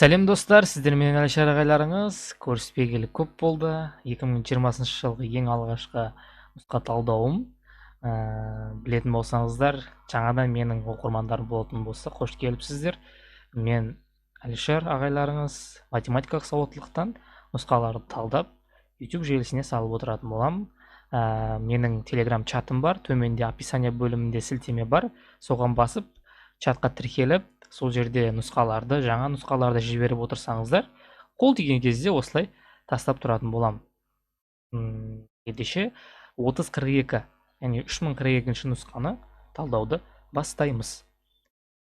Сәлем достар, сіздер менен Алишер ағайларыңыз. Көріспегелі көп болды. 2020 жылғы ең алғашқы нұсқа талдауым. Білетін болсаңыздар, жаңадан менің оқырмандарым болатын болса, қош келіпсіздер. Мен Алишер ағайларыңыз математикалық сауаттылықтан нұсқаларды талдап, YouTube желісіне салып отыратын болам. Менің Telegram чатым бар, төменде описание бөлімінде сілтеме бар. Соған басып, чатқа тіркеліп, сол жерде нұсқаларды, жаңа нұсқаларды жіберіп отырсаңыздар, қол тиген кезде осылай тастап тұратын болам. Ендеше 3042, яғни 3042 нұсқаны талдауды бастаймыз.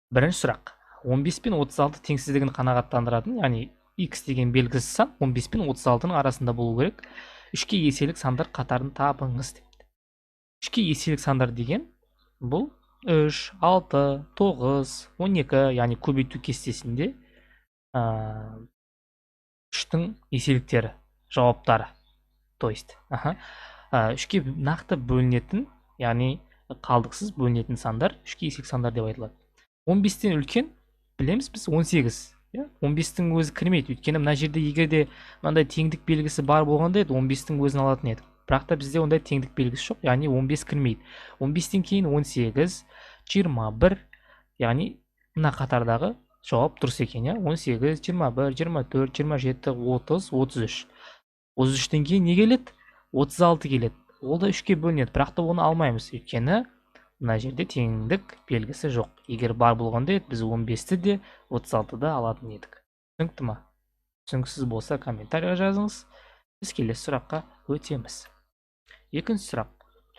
Бірінші сұрақ. 15 пен 36 теңсіздігін қанағаттандыратын, яғни x деген белгісіз сан 15 пен 36-ның арасында болу керек. Үшке еселік сандар қатарын табыңыз депті. Үшке еселік сандар деген бұл 3, 6, 9, 12, яғни көбейту кестесінде үштің еселіктері, жауаптары. То есть, үшке нақты бөлінетін, яғни қалдықсыз бөлінетін сандар үшке еселік сандар деп айтылады. 15-тен үлкен білеміз біз 18. 15-тің өзі кірмейді. Өйткені мына жерде егерде мынандай теңдік белгісі бар болғанда еді, 15-тің өзін алатын едік. Бірақ та бізде ондай теңдік белгісі жоқ, яғни 15 кірмейді. 15-тен кейін 18, 21, яғни мына қатардағы жауап дұрыс екен, 18, 21, 24, 27, 30, 33. 33-тен кейін не келеді? 36 келеді. Ол да 3-ке бөлінеді, бірақ та оны алмаймыз, өйткені мына жерде теңдік белгісі жоқ. Егер бар болғанда еді, біз 15-ті де 36-ды да алатын едік. Түсінікті ма? Түсініксіз болса комментарийға жазыңыз. Біз келесі сұраққа өтеміз. Екінші сұрақ.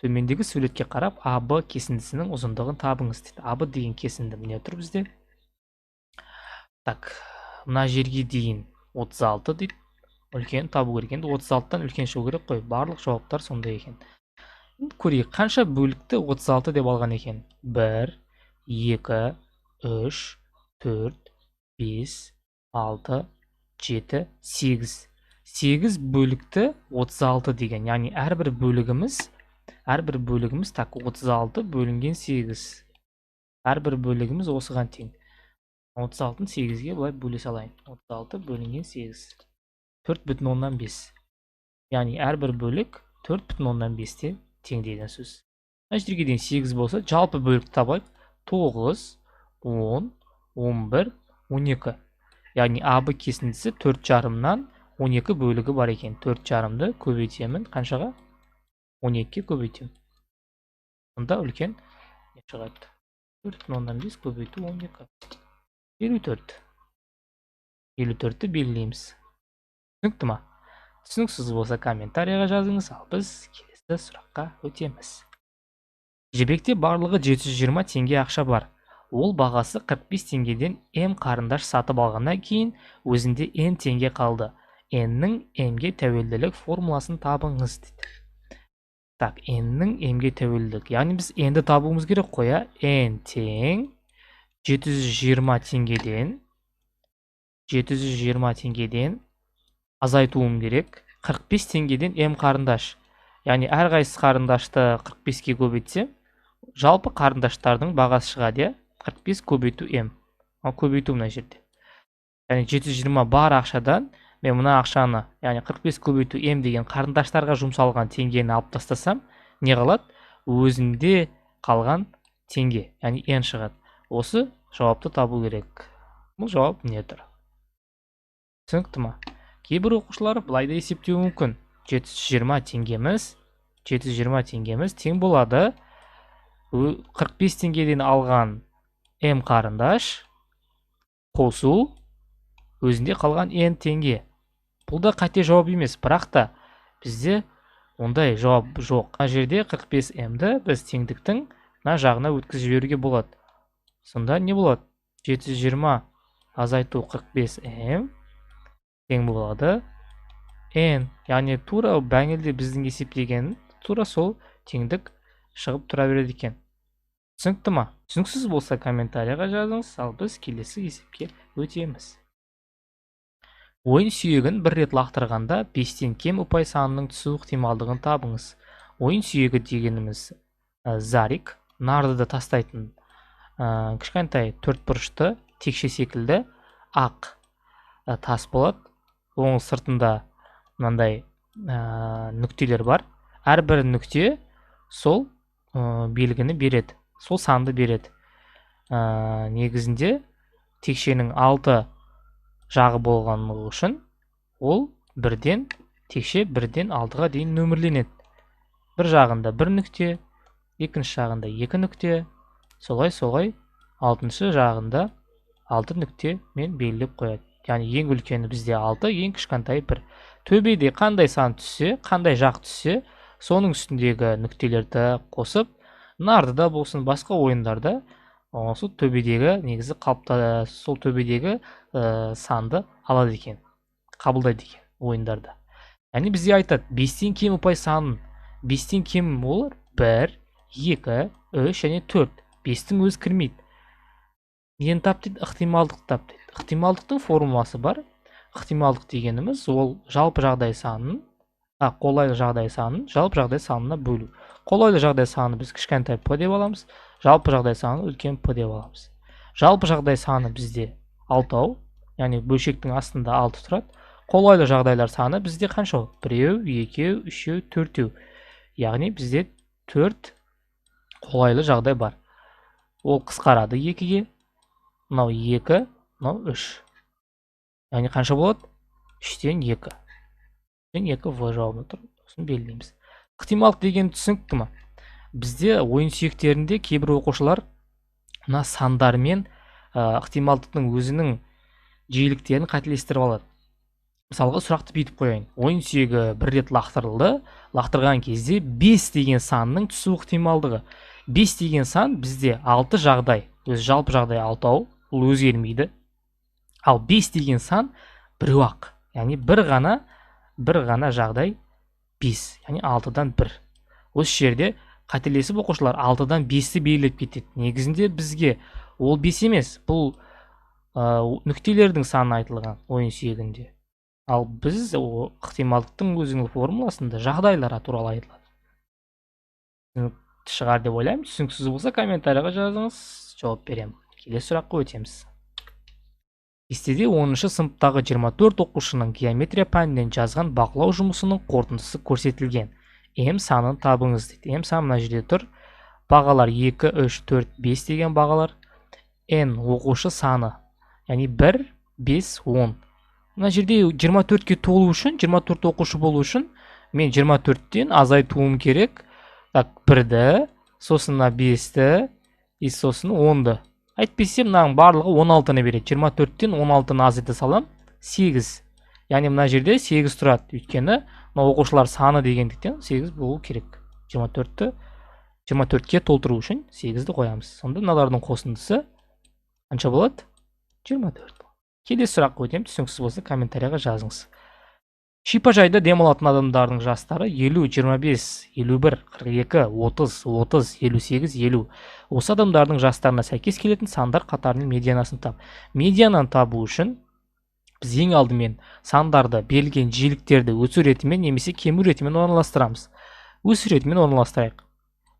Төмендегі суретке қарап, АБ кесіндісінің ұзындығын табыңыз дейді. АБ деген кесінді міне тұр бізде. Так, мына жерге дейін 36 дейді. Үлкен табу керек. Енді 36-тан үлкен шығу керек қой. Барлық жауаптар сондай екен. Көрейік, қанша бөлікті 36 деп алған екен? 1, 2, 3, 4, 5, 6, 7, 8. 8 бөлікті 36 деген, яғни әрбір бөлігіміз так 36 бөлінген 8. Әрбір бөлігіміз осыған тең. 36-ны 8-ге былай бөле салайын. 36 бөлінген 8. 4,5. Яғни әрбір бөлік 4,5-те тең деген сөз. Мына жерге дейін 8 болса, жалпы бөлікті табайық. 9, 10, 11, 12. Яғни АБ кесіндісі 4,5-нан 12 бөлігі бар екен. 4,5-ды көбейтемін. Қаншаға? 12-ке көбейтемін. Онда үлкен не шығады? 4,5 көбейту 12. 54. 54-ті белгілейміз. Түсінікті ма? Түсініксіз болса комментарийға жазыңыз, ал біз келесі сұраққа өтеміз. Жебекте барлығы 720 теңге ақша бар. Ол бағасы 45 теңгеден М қарындаш сатып алғаннан кейін өзінде N теңге қалды. N-нің М-ге тәуелділік формуласын табыңыз дейді. Так, N-нің М-ге тәуелділік. Яғни біз N-ді табуымыз керек қоя. N тең 720 теңгеден азайтуым керек. 45 теңгеден М қарындаш. Яғни әрқайсысы қарындашты 45-ке көбейтсем, жалпы қарындаштардың бағасы шығады, 45 көбейту М. Көбейту мына жерде. Яғни 720 бар ақшадан мен мына ақшаны, яғни 45 көбейту М деген қарындаштарға жұмсалған теңгені алып тастасам, не қалады? Өзінде қалған теңге, яғни N шығады. Осы жауапты табу керек. Бұл жауап не тұр? Түсінікті ма? Кейбір оқушылар былай да есептеуі мүмкін. 720 теңгеміз тең болады. 45 теңгеден алған М қарындаш қосу өзінде қалған N теңге. Бұл да қате жауап емес, бірақ та бізде ондай жауап жоқ. Мына жерде 45 М-ді біз теңдіктің мына жағына өткізіп жіберуге болады. Сонда не болады? 720 азайту 45 М тең болады N. Яғни тура бәңілде біздің есептеген тура сол теңдік шығып тұра береді екен. Түсінікті ма? Түсініксіз болса комментарийға жазыңыз, ал біз келесі есепке өтеміз. Ойын сүйегін бір рет лақтырғанда 5-тен кем ұпай санының түсу ықтималдығын табыңыз. Ойын сүйегі дегеніміз зарик, нардыды тастайтын кішкентай төртбұрышты текше секілді ақ тас болады. Оның сыртында мынандай нүктелер бар. Әрбір нүкте сол белгіні береді, сол санды береді. Негізінде текшенің 6 жағы болғаны үшін ол текше 1-ден 6-ға дейін нөмірленеді. Бір жағында 1 нүкте, екінші жағында 2 нүкте, солай 6-шы жағында 6 нүкте мен белгілеп қояды. Яғни ең үлкені бізде 6, ең кішкентайы 1. Төбеде қандай сан түссе, қандай жақ түссе, соның үстіндегі нүктелерді қосып, нардыда болсын, басқа ойындарда сол төбедегі негізі сол төбедегі санды алады екен, қабылдайды екен ойындарда. Яғни бізде айтады, 5-тен кем ұпай санын 5-тен кем олар 1, 2, 3 және 4. 5-тің өзі кірмейді. Нені тап дейді? Ықтималдық тап дейді. Ықтималдықтың формуласы бар. Ықтималдық дегеніміз ол жалпы жағдай санын, қолайлы жағдай санын жалпы жағдай санына бөлу. Қолайлы жағдай саны біз кішкентай п деп аламыз, жалпы жағдай саны үлкен п деп аламыз. Жалпы жағдай саны бізде 6, яғни бөлшектің астында 6 тұрады. Қолайлы жағдайлар саны бізде қанша? 1, 2, 3, 4. Яғни бізде 4 қолайлы жағдай бар. Ол қысқарады 2-ге. Мынау 2, мынау 3. Яғни қанша болады? 3-тен 2. 3-тен 2 в жауабында тұр. Сосын белгілейміз. Ықтималық деген түсінікті ме? Бізде ойын сүйектерінде кейбір оқушылар мына сандармен ықтималдықтың өзінің жиіліктерін қателестіріп алады. Мысалға сұрақты бүйтіп қояйын. Ойын сүйегі бір рет лақтырылды. Лақтырған кезде 5 деген санның түсу ықтималдығы. 5 деген сан бізде 6 жағдай. Өз жалпы жағдай 6, ол өзгермейді. Ал 5 деген сан біреу-ақ. Яғни бір ғана жағдай 5. Яғни 6-дан 1. Осы жерде қателесіп оқушылар 6-дан 5-ті белгілеп кетеді. Негізінде бізге ол 5 емес, бұл нүктелердің саны айтылған ойын сүйегінде. Ал біз ықтималдықтың өзінің формуласында жағдайлар туралы айтылады. Түсінікті шығар деп ойлаймын. Түсініксіз болса комментарийға жазыңыз, жауап беремін. Келесі сұраққа өтеміз. Кестеде 10-шы сыныптағы 24 оқушының геометрия пәнінен жазған бақылау жұмысының қорытындысы көрсетілген. М санын табыңыз дейді. М саны мына жерде тұр. Бағалар 2, 3, 4, 5 деген бағалар. N оқушы саны. Яғни 1, 5, 10. Мына жерде 24-ке толу үшін, 24 оқушы болу үшін, мен 24-тен азайтуым керек. Так, 1-ді, сосын 5-ті, сосын 10-ды. Әйтпесе мынаның барлығы 16-ны береді. 24-тен 16-ны азайта салам, 8. Яғни мына жерде 8 тұрады. Өйткені мына оқушылар саны дегендіктен 8 болу керек. 24-ке толтыру үшін 8-ді қоямыз. Сонда мыналардың қосындысы қанша болады? 24. Келесі сұраққа өтемін. Түсініксіз болса комментарийға жазыңыз. Шипажайда демалатын адамдардың жастары 50, 25, 51, 42, 30, 30, 58, 50. Осы адамдардың жастарына сәйкес келетін сандар қатарының медианасын тап. Медиананы табу үшін біз ең алдымен сандарды берілген жиіліктерді өсу ретімен немесе кему ретімен орналастырамыз. Өсу ретімен орналастырайық.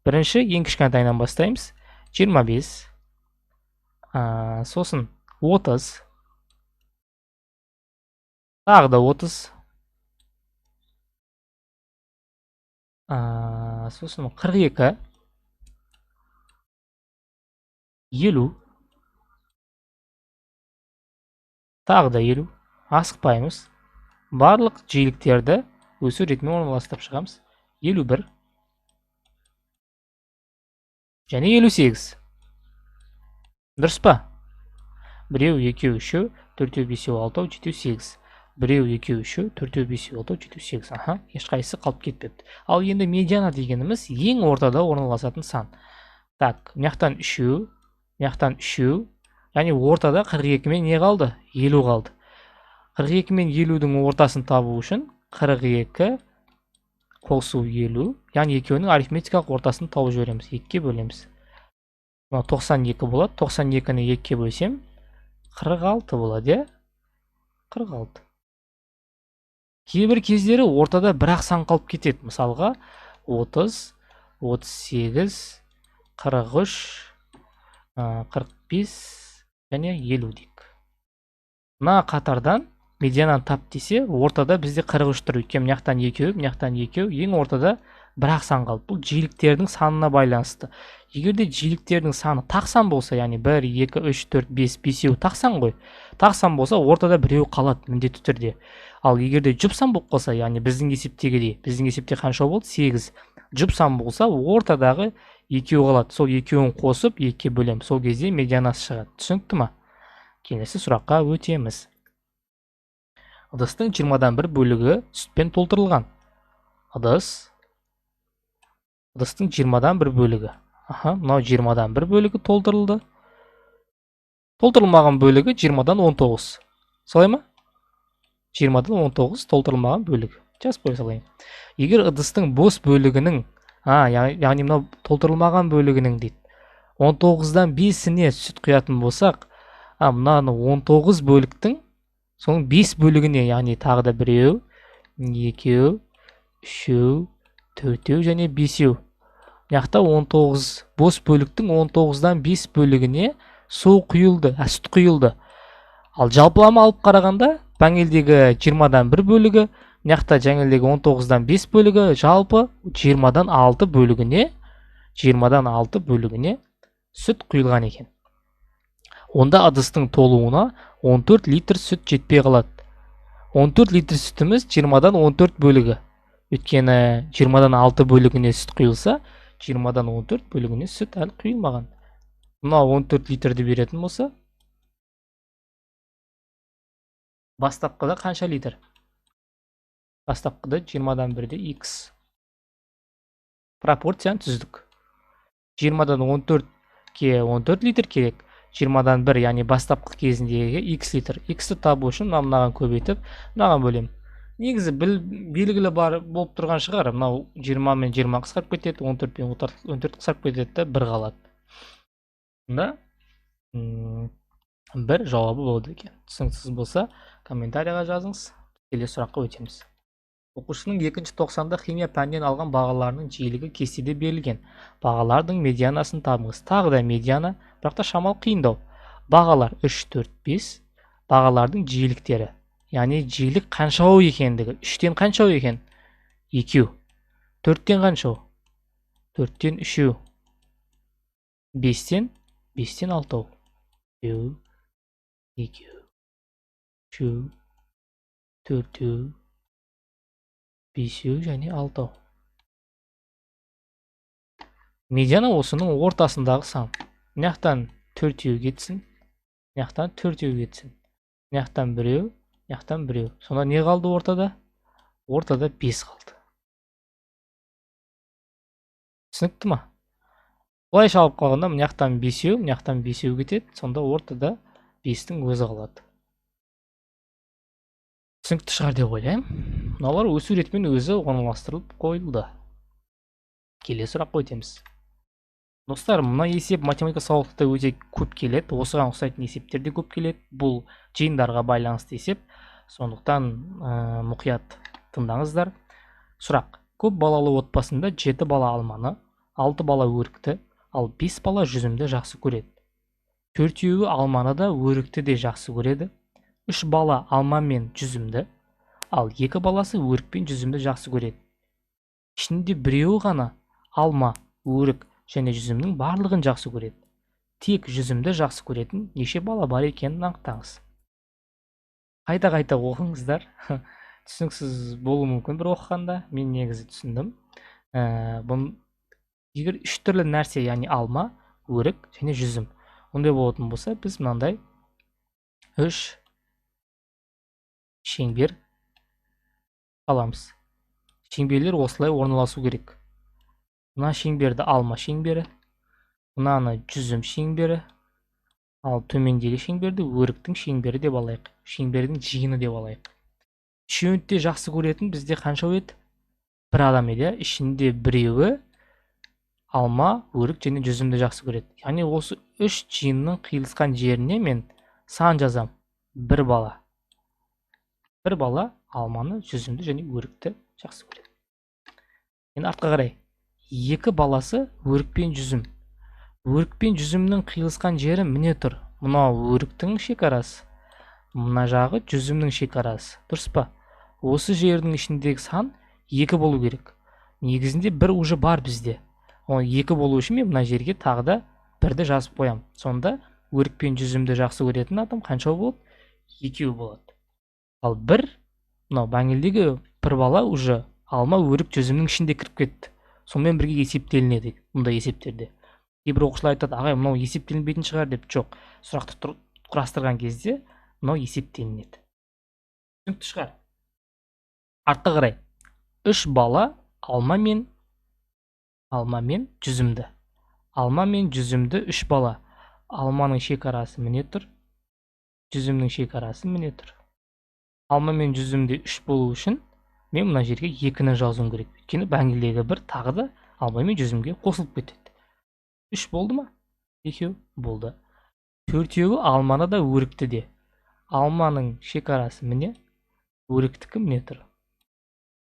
Бірінші ең кішкентайынан бастаймыз. 25, сосын 30, тағы да 30, сосын 42, 50, тағы да 50. Асықпаймыз. Барлық жиіліктерді өсу ретімен орналастырып шығамыз. 51 және 58. Дұрыс па? 1, 2, 3, 4, 5, 6, 7, 8. 1, 2, 3, 4, 5, 6, 7, 8. Ешқайсысы қалып кетпепті. Ал енді медиана дегеніміз ең ортада орналасатын сан. Так, мынаяқтан 3, мынаяқтан 3. Яғни ортада 42 мен не қалды? 50 қалды. 42 мен 50-дің ортасын табу үшін 42 қосу 50. Яғни екеуінің арифметикалық ортасын тауып жібереміз. 2-ке бөлеміз. 92 болады. 92-ні 2-ке бөлсем 46 болады. 46. Кейбір кездері ортада бір-ақ сан қалып кетеді. Мысалға 30, 38, 43, 45 және 50 дейік. Мына қатардан медиананы тап десе, ортада бізде 43 тұр. Өйткені мынаяқтан 2, мынаяқтан 2, ең ортада бір-ақ сан қалды. Бұл жиіліктердің санына байланысты. Егерде жиіліктердің саны тақсан болса, яғни 1, 2, 3, 4, 5, 5 тақсан ғой. Тақсан болса, ортада біреу қалады міндетті түрде. Ал егерде жұпсан болып қалса, яғни біздің есептегідей, біздің есепте қанша болды? 8. Жұпсан болса, ортадағы 2 қалады. Сол 2-ін қосып 2 бөлем. Сол кезде медианасы шығады. Түсінікті ме? Келесі сұраққа өтеміз. Ыдыстың 20-дан 1 бөлігі сүтпен толтырылған. Ыдыстың 20-дан 1 бөлігі. Мынау 20-дан 1 бөлігі толтырылды. Толтырылмаған бөлігі 20-дан 19. Солай ма? 20-дан 19 толтырылмаған бөлігі. Жазып қоя салайын. Егер ыдыстың бос бөлігінің, яғни мынау толтырылмаған бөлігінің дейді. 19-дан 5-іне сүт құятын болсақ, мынаны 19 бөліктің соның 5 бөлігіне, яғни тағы да 1, 2, 3, 4 және 5. Яқта 19 бос бөліктің 19-дан 5 бөлігіне су құйылды, сүт құйылды. Ал жалпылама алып қарағанда, панельдегі 20-дан 1 бөлігі, яқта жаңелдегі 19-дан 5 бөлігі, жалпы 20-дан 6 бөлігіне сүт құйылған екен. Онда ыдыстың толуына 14 литр сүт жетпей қалады. 14 литр сүтіміз 20-дан 14 бөлігі. Өйткені 20-дан 6 бөлігіне сүт құйылса, 20-дан 14 бөлігіне сүт әлі құйылмаған. Мына 14 литрді беретін болса, бастапқыда қанша литр? Бастапқыда 20-дан 1-де x. Пропорцияны түздік. 20-дан 14-ке 14 литр керек. 20-дан 1, яғни бастапқы кезіндегі x литр. X-ті табу үшін мынаған көбейтіп, мынаған бөлем. Негізі белгілі бар болып тұрған шығар. Мынау 20 мен 20 қысқарып кетеді, 14 пен 14 қысқарып кетеді, 1 қалады. Мұнда бір жауабы болды екен. Түсініксіз болса, комментарияға жазыңыз. Келесі сұраққа өтеміз. Оқушының 2-ші тоқсанда химия пәнінен алған бағаларының жиілігі кестеде берілген. Бағалардың медианасын табыңыз. Тағы да медиана, бірақ та шамалы қиындау. Бағалар 3, 4, 5. Бағалардың жиіліктері. Яғни жиілік қаншау екендігі. 3-тен қаншау екен? 2. 4-тен қаншау? 4-тен 3. 5-тен 6. 2, 3, 4, 5 және 6. Медиана осының ортасындағы сан. Мынаяқтан 4 кетсін, мынаяқтан 4 кетсін. Мынаяқтан 1, мынаяқтан 1. Сонда не қалды ортада? Ортада 5 қалды. Түсінікті ма? Бұлайша алып қалғанда мынаяқтан 5, мынаяқтан 5 кетеді. Сонда ортада 5-тің өзі қалады. Түсінікті шығар деп ойлаймын. Мыналар өсу ретімен өзі орналастырылып қойылды. Келесі сұраққа өтеміз. Достар, мына есеп математика сабақтарда өте көп келеді. Осыған ұқсайтын есептер де көп келеді. Бұл жиындарға байланысты есеп. Сондықтан мұқият тыңдаңыздар. Сұрақ. Көп балалы отбасында 7 бала алманы, 6 бала өрікті, ал 5 бала жүзімді жақсы көреді. 4-еуі алманы да өрікті де жақсы көреді. 3 бала алма мен жүзімді, ал 2 баласы өрік пен жүзімді жақсы көреді. Ішінде біреуі ғана алма, өрік және жүзімнің барлығын жақсы көреді. Тек жүзімді жақсы көретін неше бала бар екенін анықтаңыз. Қайта оқыңыздар. Түсініксіз болуы мүмкін бір оқығанда. Мен негізі түсіндім. Егер 3 түрлі нәрсе, яғни алма, өрік және жүзім, ондай болатын болса, біз мынандай 3 шеңбер аламыз. Шеңберлер осылай орналасу керек. Мына шеңберді алма шеңбері, мынаны жүзім шеңбері, ал төмендегі шеңберді өріктің шеңбері деп алайық. Шеңбердің жиыны деп алайық. Үшеуін де жақсы көретін бізде қанша еді? Бір адам еді. Ішінде біреуі алма, өрік және жүзімді жақсы көреді. Яғни осы 3 жиынның қиылысқан жеріне мен сан жазам. 1 бала. 1 бала алманы, жүзімді және өрікті жақсы көреді. Енді артқа қарай. 2 баласы өрік пен жүзім. Өрік пен жүзімнің қиылысқан жері міне тұр. Мынау өріктің шекарасы. мына жағы жүзімнің шекарасы, дұрыс па? Осы жердің ішіндегі сан 2 болу керек. Негізінде 1 уже бар бізде. Ол 2 болу үшін мен мына жерге тағы да 1-ді жазып қоям. Сонда өрік пен жүзімді жақсы көретін адам қанша болады? 2 болады. Ал 1, мынау бәңгілдегі 1 бала уже алма, өрік, жүзімнің ішінде кіріп кетті. Сонымен бірге есептелінеді мұндай есептерде. Кейбір оқушылар айтады, ағай, мынау есептелінбейтін шығар деп. Жоқ, сұрақты құрастырған кезде мынау есептелінеді. Түсінікті шығар. Артқа қарай 3 бала алма мен жүзімді. Алма мен жүзімді 3 бала. Алманың шекарасы міне тұр. Жүзімнің шекарасы міне тұр. Алма мен жүзімде 3 болу үшін мен мына жерге 2-ні жазуым керек. Өйткені бәңгілдегі 1 тағы да алма мен жүзімге қосылып кетеді. 3 болды ма? 2 болды. 4-еуі алманы да өрікті де. Алманың шекарасы міне, өріктікі міне тұр.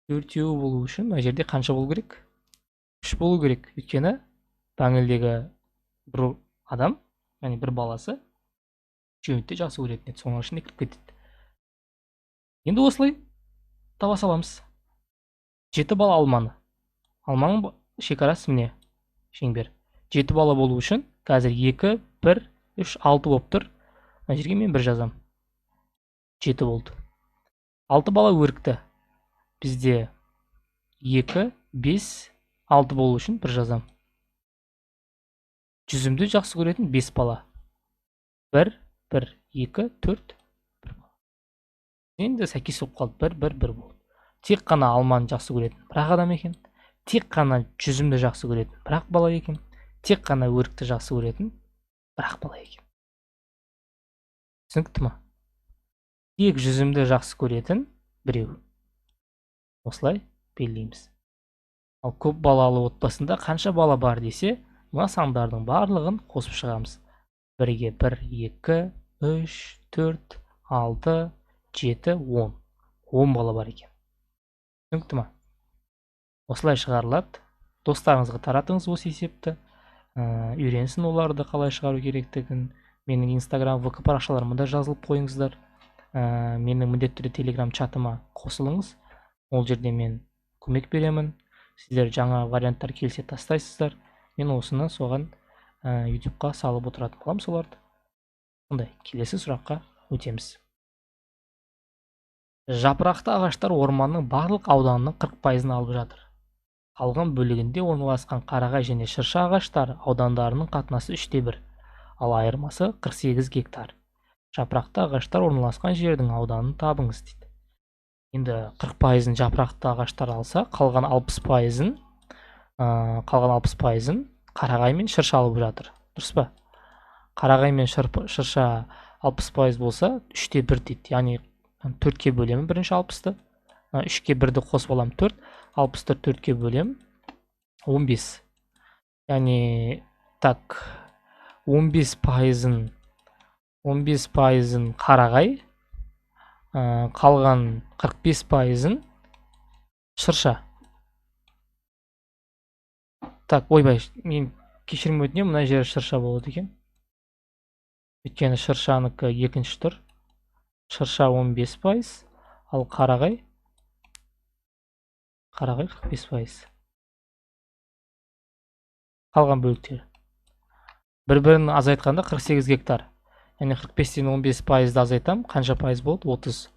4-еуі болу үшін мына жерде қанша болу керек? 3 болу керек. Өйткені бәңгілдегі 1 адам, яғни 1 баласы үшеуінде жақсы көретін еді, соның ішінде кіріп кетеді. Енді осылай таба саламыз. 7 бала алманы. Алманың шекарасы міне, шеңбер. 7 бала болу үшін қазір 2, 1, 3, 6 болып тұр. Мына жерге мен 1 жазам. 7 болды. 6 бала өрікті. Бізде 2, 5, 6 болу үшін 1 жазам. Жүзімді жақсы көретін 5 бала. 1, 1, 2, 4, 1 бала. Енді сәйкес болып қалды. 1, 1, 1 болды. Тек қана алманы жақсы көретін 1 адам екен. Тек қана жүзімді жақсы көретін 1 бала екен. Тек қана өрікті жақсы көретін 1 бала екен. Түсінікті ма? Тек жүзімді жақсы көретін 1. Осылай белгілейміз. Ал көп балалы отбасында қанша бала бар десе, мына сандардың барлығын қосып шығамыз. 1-ге 1, 2, 3, 4, 6, 7, 10. 10 бала бар екен. Түсінікті ма? Осылай шығарылады. Достарыңызға таратыңыз осы есепті. Үйренсін оларды қалай шығару керектігін. Менің Instagram, VK парақшаларыма да жазылып қойыңыздар. Менің міндетті түрде Telegram чатыма қосылыңыз. Ол жерде мен көмек беремін. Сіздер жаңа варианттар келсе тастайсыздар. Мен осыны соған YouTube-қа салып отыратын боламын соларды. Сондай, келесі сұраққа өтеміз. Жапырақты ағаштар орманның барлық ауданының 40%-ын алып жатыр. Қалған бөлігінде орналасқан қарағай және шырша ағаштары аудандарының қатынасы 3/1, ал айырмасы 48 гектар. Жапырақты ағаштар орналасқан жердің ауданын табыңыз дейді. Енді 40%-ын жапырақты ағаштар алса, қалған 60%-ын қарағай мен шырша алып жатыр. Дұрыс па? Қарағай мен шырша 60% болса, 3/1 дейді. Яғни 4-ке бөлемін бірінші 60-ты. 3-ке 1-ді қосып алам 4. 60-ты 4-ке бөлем 15. Яғни, так, 15%-ын қарағай, қалған 45%-ын шырша. Так, ойбай, мен кешірім өтінемін, мына жері шырша болады екен. Өйткені шыршаныкі екінші тұр. Шырша 15%, ал қарағай 45%. Қалған бөліктер. Бір-бірін азайтқанда 48 гектар. Яғни 45-тен 15%-ды азайтам, қанша пайыз болды? 30.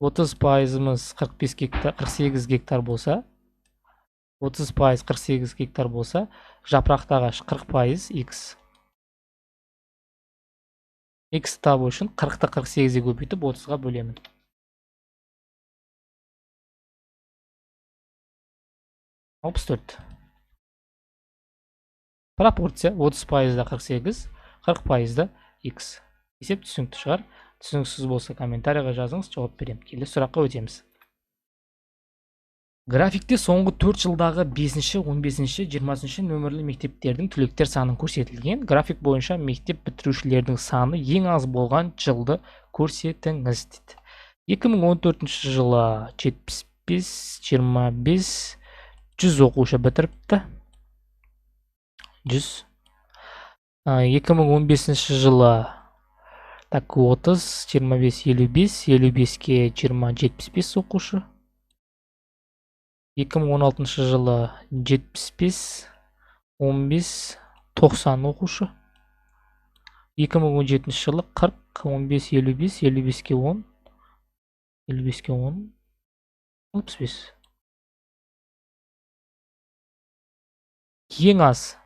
30%-ымыз 48 гектар болса, 30% 48 гектар болса, жапырақты ағаш 40% x. X табу үшін 40-ты 48-ге көбейтіп 30-ға бөлемін. Алпыс 4. Пропорция 30%-да 48, 40%-да x. Есеп түсінікті шығар. Түсініксіз болса комментарийға жазыңыз, жауап берем. Келесі сұраққа өтеміз. Графикте соңғы 4 жылдағы 5-ші, 15-ші, 20-ші нөмірлі мектептердің түлектер санын көрсетілген. График бойынша мектеп бітірушілердің саны ең аз болған жылды көрсетіңіз дейді. 2014 жылы 75, 25, 100 оқушы бітіріпті. 100. 2015 жылы Так, 30, 25, 55, 55-ке 20, 75 оқушы. 2016 жылы 75, 15, 90 оқушы. 2017 жылы 40, 15, 55, 55-ке 10, 55-ке 10, 65. Ең аз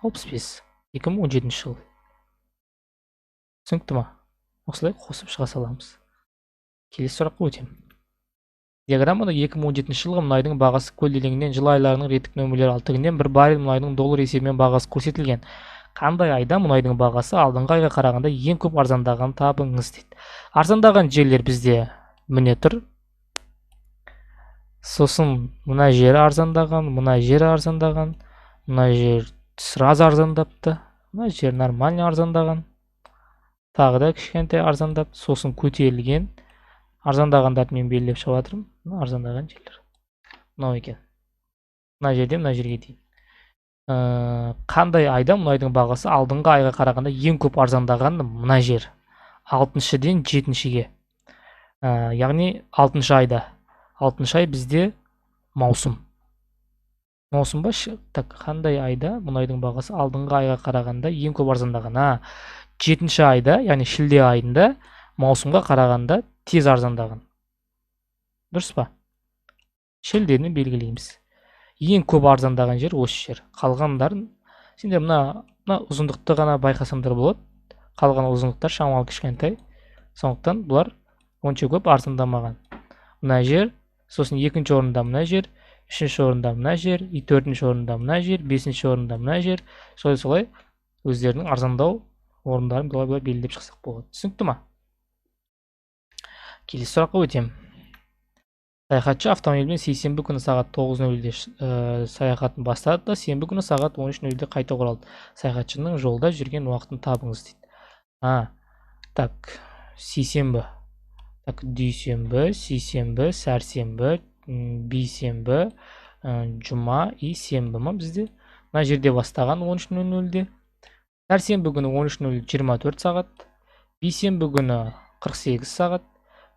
65, 2017 жыл. Түсінікті ма? Осылай қосып шыға саламыз. Келесі сұраққа өтем. Диаграммада 2017 жылғы мұнайдың бағасы көлденеңінен жыл айларының реттік нөмірлері алтығынан бір баррель мұнайдың доллар есебімен бағасы көрсетілген. Қандай айда мұнайдың бағасы алдыңғы айға қарағанда ең көп арзандағанын табыңыз дейді. Арзандаған жерлер бізде міне тұр. Сосын мына жері арзандаған, мына жері арзандаған, мына жер сразу арзандапты, мына жер нормально арзандаған, тағы да кішкентай арзандап, сосын көтерілген. Арзандағандарды мен белгілеп шығып жатырмын. Мына арзандаған жерлер мынау екен. Мына жерден мына жерге дейін. Қандай айда мұнайдың бағасы алдыңғы айға қарағанда ең көп арзандағаны мына жер. 6-ден 7-ге. Яғни 6 айда. 6 ай бізде маусым. Маусым ба? Так, қандай айда мұнайдың бағасы алдыңғы айға қарағанда ең көп арзандаған? 7 айда, яғни шілде айында маусымға қарағанда тез арзандаған. Дұрыс па? Шілдені белгілейміз. Ең көп арзандаған жер осы жер. Қалғандарын сендер мына ұзындықты ғана байқасаңдар болады. Қалған ұзындықтар шамалы кішкентай. Сондықтан бұлар онша көп арзандамаған. Мына жер, сосын 2-ші орында мына жер, 3-ші орында мына жер, 4-ші орында мына жер, 5-ші орында мына жер. Солай өздерінің арзандау орындарын былай белгілеп шықсақ болады. Түсінікті ма? Келесі сұраққа өтем. Саяхатшы автомобильмен сейсенбі күні сағат 9:00-де саяхатын бастады да, сенбі күні сағат 13:00-де қайта оралды. Саяхатшының жолда жүрген уақытын табыңыз дейді. Так, сейсенбі. Так, дүйсенбі, сейсенбі, сәрсенбі, бейсенбі, жұма и сенбі ма бізде? Мына жерде бастаған 13:00-де. Сәрсенбі күні 13:00 24 сағат, бейсенбі күні 48 сағат,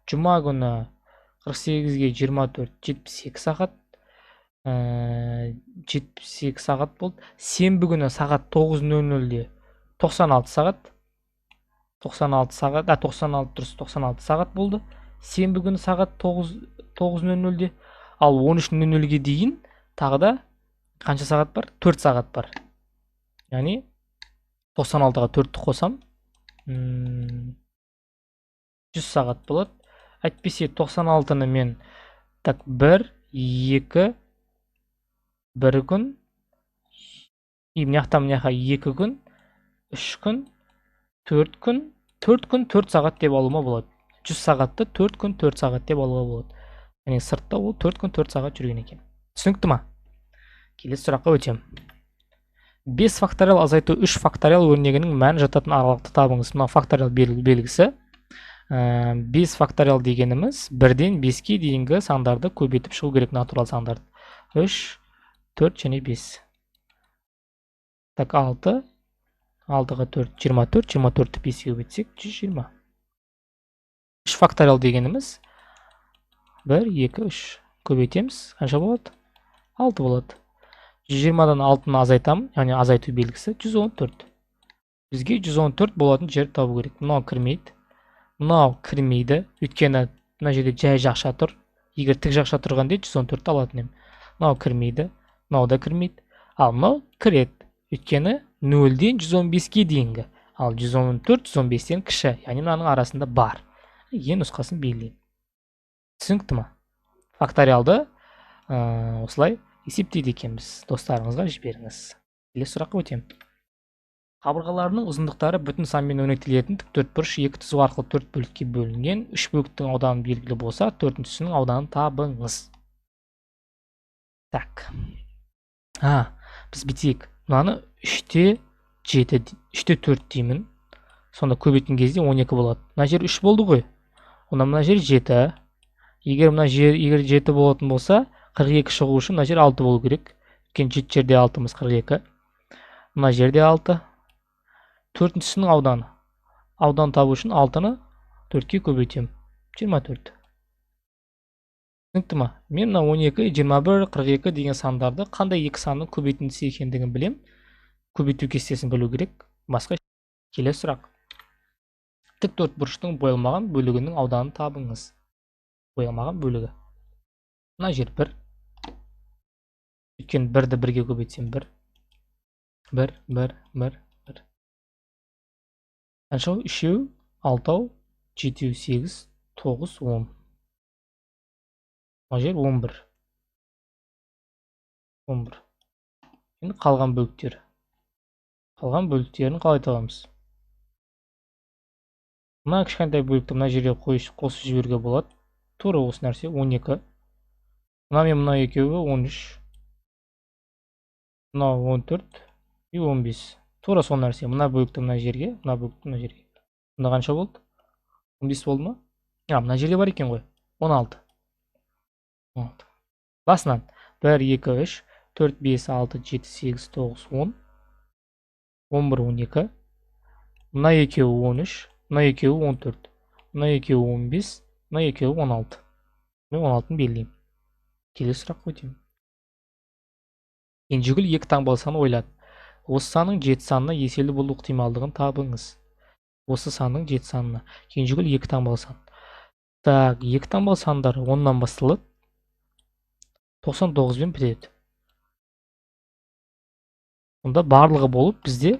жұма күні 48-ге 24 72 сағат, 72 сағат болды. Сенбі күні сағат 9:00-де 96 сағат, 96 сағат, 96 дұрыс, 96 сағат болды. Сенбі күні сағат 9:00-де, ал 13:00-ге дейін тағы да қанша сағат бар? 4 сағат бар. Яғни 96-ға 4-ті қосам, 100 сағат болады. Әйтпесе 96-ны мен так 1, 2, 1 күн, мынаяқтан мынаяққа 2 күн, 3 күн, 4 күн, 4 күн 4 сағат деп алуыма болады. 100 сағатты 4 күн 4 сағат деп алуға болады. Яғни сыртта ол 4 күн 4 сағат жүрген екен. Түсінікті ма? Келесі сұраққа өтем. 5 факториал азайту 3 факториал өрнегінің мән жататын аралықты табыңыз. Мына факториал белгісі. 5 факториал дегеніміз 1-ден 5-ке дейінгі сандарды көбейтіп шығу керек, натурал сандарды. 3, 4 және 5. Так, 6, 6-ға 4, 24, 24-ті 5-ке көбейтсек 120. 3 факториал дегеніміз 1, 2, 3 көбейтеміз. Қанша болады? 6 болады. 120-дан 6-ны азайтамын, яғни азайту белгісі 114. Бізге 114 болатын жер табу керек. Мынау кірмейді. Мынау кірмейді. Өйткені мына жерде жай жақша тұр. Егер тік жақша тұрғанда 114 алатын ем. Мынау кірмейді. Мынау да кірмейді. Ал мынау кіреді. Өйткені 0-ден 115-ке дейінгі. Ал 114 115-тен кіші. Яғни мынаның арасында бар. Ең нұсқасын белгілеймін. Түсінікті ма? Факториалды осылай есептейді екенбіз. Достарыңызға жіберіңіз. Келесі сұраққа өтем. Қабырғаларының ұзындықтары бүтін санмен өрнектелетін тіктөртбұрыш екі түзу арқылы 4 бөлікке бөлінген. 3 бөліктің ауданы белгілі болса, 4-шінің ауданын табыңыз. Так. Біз бітейік. Мынаны 3-те 4 деймін. Сонда көбейткен кезде 12 болады. Мына жер 3 болды ғой. Онда мына жер 7. Егер мына жер 7 болатын болса, 42 шығу үшін мына жер 6 болу керек. Өйткені 7 жерде 6-мыз 42. Мына жерде 6. 4-шінің ауданы аудан табу үшін 6-ны 4-ке көбейтемін. 24. Түсінікті ма? Мен мына 12, 21, 42 деген сандарды қандай екі санның көбейтіндісі екендігін білем. Көбейту кестесін білу керек. Басқа келесі сұрақ. Тік төртбұрыштың боялмаған бөлігінің ауданын табыңыз. Боялмаған бөлігі. Мына жер 1. Өйткені 1-ді 1-ге көбейтсем 1. 1, 1, 1, 1. Қанша? 3, 6, 7, 8, 9, 10. Мына жер 11. 11. Енді қалған бөліктер. Қалған бөліктерін қалай табамыз? Мына кішкентай бөлікті мына жерге қосып жіберуге болады. Тура осы нәрсе 12. Мына мен мына екеуі 13. Мына 14 и 15. Тура сол нәрсе. Мына бөлікті мына жерге, мына бөлікті мына жерге. Мында қанша болды? 15 болды ма? Мына жерде бар екен ғой. 16. Басынан 1, 2, 3, 4, 5, 6, 7, 8, 9, 10, 11, 12. Мына екеуі 13, мына екеуі 14, мына екеуі 15, мына екеуі 16. Мен 16-ны белгілеймін. Келесі сұрақ өтемін. Кенжегүл 2 таңбалы саны ойлады. Осы санның 7 санына еселі болу ықтималдығын табыңыз. Осы санның 7 санына. Кенжегүл 2 таңбалы сан. Так, 2 таңбалы сандар 10-нан басталады. 99-бен бітеді. Онда барлығы болып бізде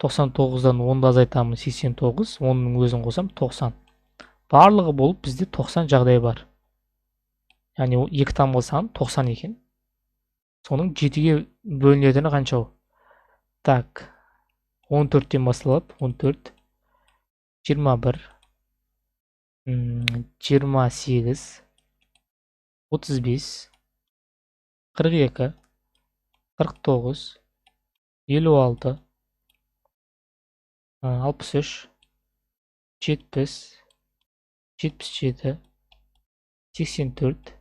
99-дан 10-ды азайтамын 89, 10-ның өзін қосам 90. Барлығы болып бізде 90 жағдай бар. Яғни 2 таңбалы сан 90 екен. Соның 7-ге бөлінетіні қанша? Так, 14-тен басталады. 14, 21, 28, 35, 42, 49, 56, 63, 70, 77, 84,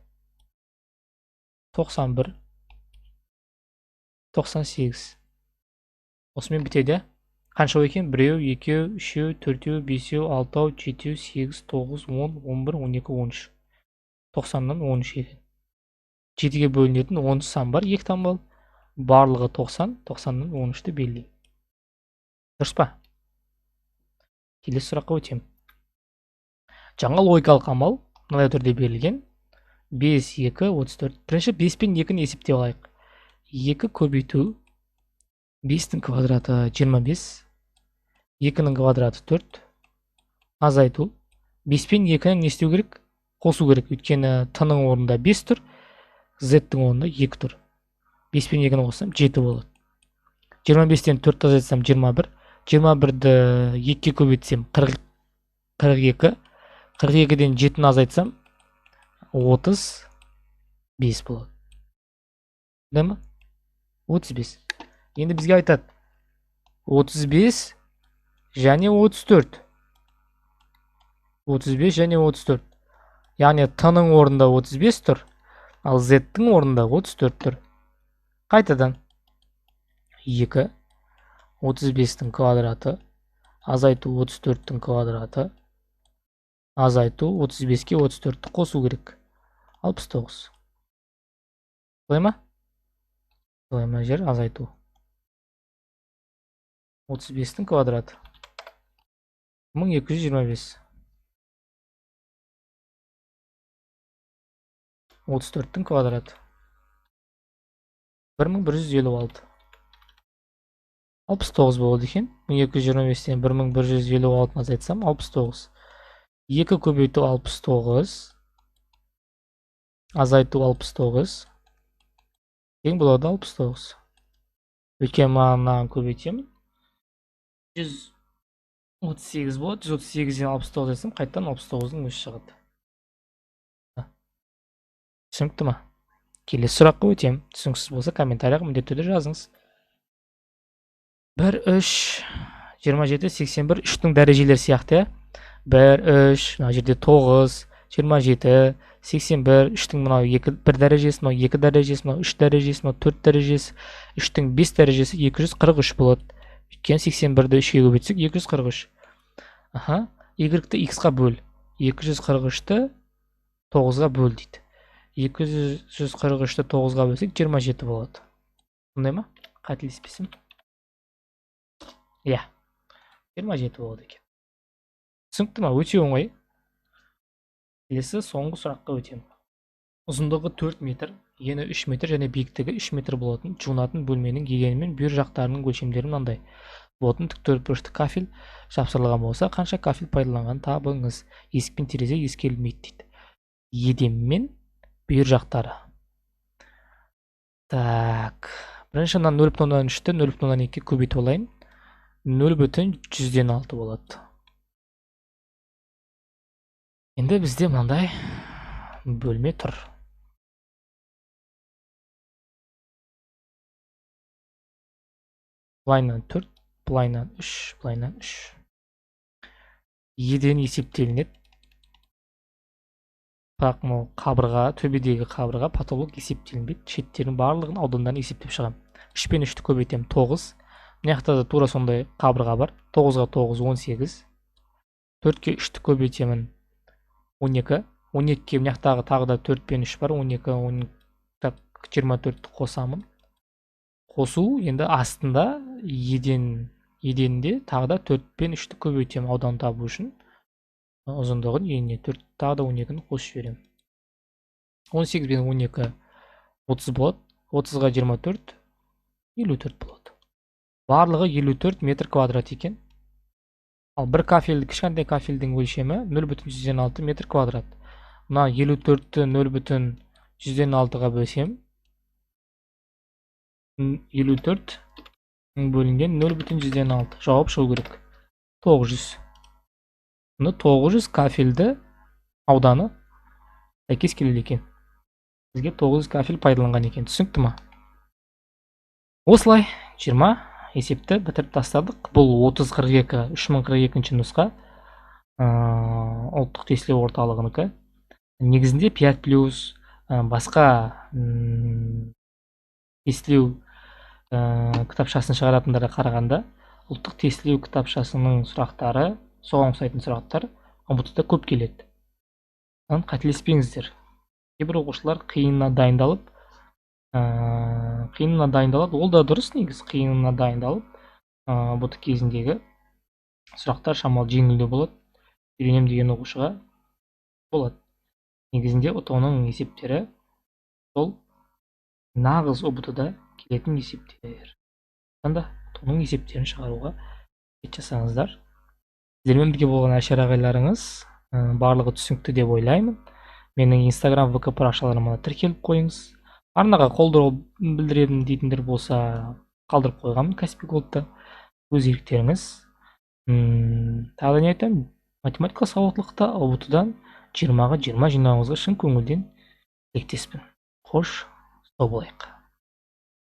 91, 98. Осымен бітеді. Қанша екен? 1, 2, 3, 4, 5, 6, 7, 8, 9, 10, 11, 12, 13. 90-нан 13 екен. 7-ге бөлінетін 10 сан бар, 2 таңбалы. Барлығы 90, 90-нан 13-ті белгілеймін. Дұрыс па? Келесі сұраққа өтемін. Жаңа логикалық амал мынадай түрде берілген. 5, 2, 34. Бірінші 5 пен 2-ні есептеп алайық. 2 көбейту 5-тің квадраты 25, 2-нің квадраты 4, азайту. 5 пен 2-ні не істеу керек? Қосу керек. Өйткені t-ның орнында 5 тұр, z-тің орнында 2 тұр. 5 пен 2-ні қоссам 7 болады. 25-тен 4 азайтсам 21, 21-ді 2-ге көбейтсем 42, 42-ден 7-ні азайтсам 35 болады. Дәме? 35. Енді бізге айтады 35 және 34. 35 және 34. Яғни t-ның орнында 35 тұр, ал z-тің орнында 34 тұр. Қайтадан 2, 35-тің квадраты, азайту 34-тің квадраты, азайту 35-ке 34-ті қосу керек. 69. Солай ма? Солай ма жер? Азайту 35-тің квадраты 1225. 34-тің квадраты 1156. 69 болады екен. 1225-тен 1156-ны азайтсам 69. 2 көбейту 69, азайту 69. Ең болады 69. Өйткені маған көбейтемін. 138 болады. 138-ден 69 етсем, қайттан 69-ның өзі шығады. Түсінікті ма? Келесі сұраққа өтем. Түсініксіз болса комментарияға міндетті түрде жазыңыз. 1, 3, 27, 81, 3-тің дәрежелері сияқты. 1, 3, мына жерде 9, 27, 81, 3-тің мынау 1 дәрежесі, мынау 2 дәрежесі, мынау 3 дәрежесі, мынау 4 дәрежесі, 3-тің 5 дәрежесі 243 болады. Өйткені 81-ді 3-ге көбейтсек 243. y-ті x-қа бөл. 243-ті 9-ға бөл дейді. 243-ті 9-ға бөлсек 27 болады. Бұндай ма? Қателеспесем. Иә, 27 болады екен. Түсінікті ма? Өте оңай. Келесі соңғы сұраққа өтемін. Ұзындығы 4 метр, ені 3 метр және биіктігі 3 метр болатын жуынатын бөлменің едені мен бүйір жақтарының өлшемдері мынандай. Болатын тіктөртбұрышты кафель жапсырылған болса, қанша кафель пайдаланғанын табыңыз. Есік пен терезе ескерілмейді дейді. Еден мен бүйір жақтары. Так, бірінші 0,3-ті 0,2-ге көбейтіп алайын. 0,106 болады. Енді бізде мынандай бөлме тұр. Былайынан 4, былайынан 3, былайынан 3. Еден есептелінеді. Бірақ мұл қабырға, төбедегі қабырға потолок есептелінбейді. Шеттердің барлығын аудандарын есептеп шығам. 3 пен 3-ті көбейтем 9. Мына да тура сондай қабырға бар. 9-ға 9, 18. 4-ке 3-ті көбейтемін 12. 12-ке мынақтағы тағы да 4 пен 3 бар. 12, 24-ті қосамын. Қосу енді астында еденде тағы да 4 пен 3-ті көбейтем аудан табу үшін. Ұзындығын еніне 4 тағы да 12-ні қосып жіберем. 18 пен 12 30 болады. 30-ға 24 54 болады. Барлығы 54 метр квадрат екен. Ал бір кафельді, кішкентай кафельдің өлшемі 0,106 метр квадрат. Мына 54-ті 0,106-ға бөлсем 54 бөлінген 0,106. Жауап шығу керек. 900. 900 кафельді ауданы сәйкес келеді екен. Бізге 900 кафель пайдаланған екен. Түсінікті ма? Осылай 20 есепті бітіріп тастадық. Бұл 3042 3042 нұсқа ұлттық тестілеу орталығынікі. Негізінде 5+ басқа тестілеу кітапшасын шығаратындарға қарағанда ұлттық тестілеу кітапшасының сұрақтары, соған ұқсайтын сұрақтар ұмбытыда көп келеді. Қателеспеңіздер. Кейбір оқушылар қиынына дайындалады. Ол да дұрыс негіз. Қиынына дайындалып, ұмбыты кезіндегі сұрақтар шамалы жеңілдеу болады. Үйренем деген оқушыға болады. Негізінде оның есептері сол нағыз ұбытыда келетін есептер. Сонда оның есептерін шығаруға жасаңыздар. Сіздермен бірге болған Әшер ағайларыңыз барлығы түсінікті деп ойлаймын. Менің Instagram, VK парақшаларыма тіркеліп қойыңыз. Арнаға қолдау білдіретін дейтіндер болса, қалдырып қойғанмын Каспий Голдта. Өз еріктеріңіз. Тағы не айтамын? Математика сауаттылықта ұбытыдан 20-ға 20 жинауыңызға шын көңілден тілектеспін. Қош, сау болайық.